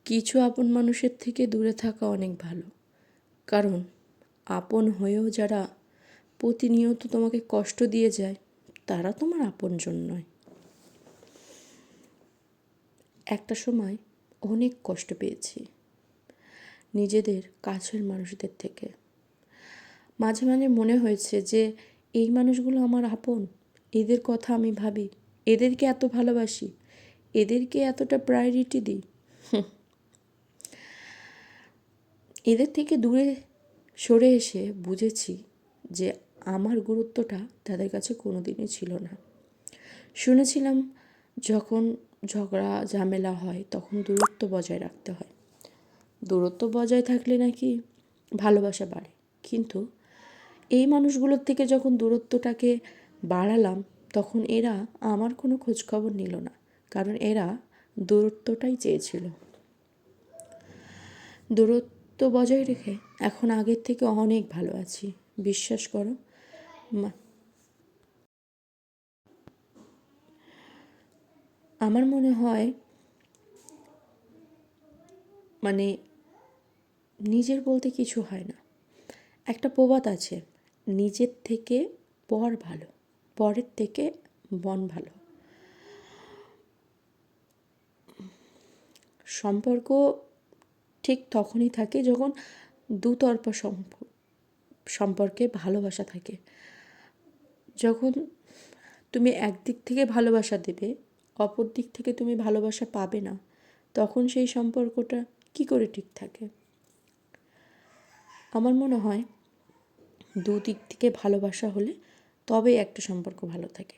কিছু আপন মানুষের থেকে দূরে থাকা অনেক ভালো। কারণ আপন হয়েও যারা প্রতিনিয়ত তোমাকে কষ্ট দিয়ে যায়, তারা তোমার আপনজন নয়। একটা সময় অনেক কষ্ট পেয়েছি নিজেদের কাছের মানুষদের থেকে। মাঝে মাঝে মনে হয়েছে যে এই মানুষগুলো আমার আপন, এদের কথা আমি ভাবি, এদেরকে এত ভালোবাসি, এদেরকে এতটা প্রায়োরিটি দিই। এদের থেকে দূরে সরে এসে বুঝেছি যে আমার গুরুত্বটা তাদের কাছে কোনো দিনই ছিল না। শুনেছিলাম যখন ঝগড়া ঝামেলা হয় তখন দূরত্ব বজায় রাখতে হয়, দূরত্ব বজায় থাকলে নাকি ভালোবাসা বাড়ে। কিন্তু এই মানুষগুলোর থেকে যখন দূরত্বটাকে বাড়ালাম, তখন এরা আমার কোনো খোঁজখবর নিল না, কারণ এরা দূরত্বটাই চেয়েছিল। দূরত্ব বজায় রেখে এখন আগের থেকে অনেক ভালো আছি, বিশ্বাস করো। আমার মনে হয় নিজের বলতে কিছু হয় না। একটা প্রবাদ আছে, নিজের থেকে পর ভালো, পরের থেকে বন ভালো। সম্পর্ক ঠিক তখনই থাকে যখন দুতরফা সম্পর্কে ভালোবাসা থাকে। যখন তুমি একদিক থেকে ভালোবাসা দেবে, অপর দিক থেকে তুমি ভালোবাসা পাবে না, তখন সেই সম্পর্কটা কী করে ঠিক থাকে? আমার মনে হয় দুদিক থেকে ভালোবাসা হলে তবেই একটা সম্পর্ক ভালো থাকে।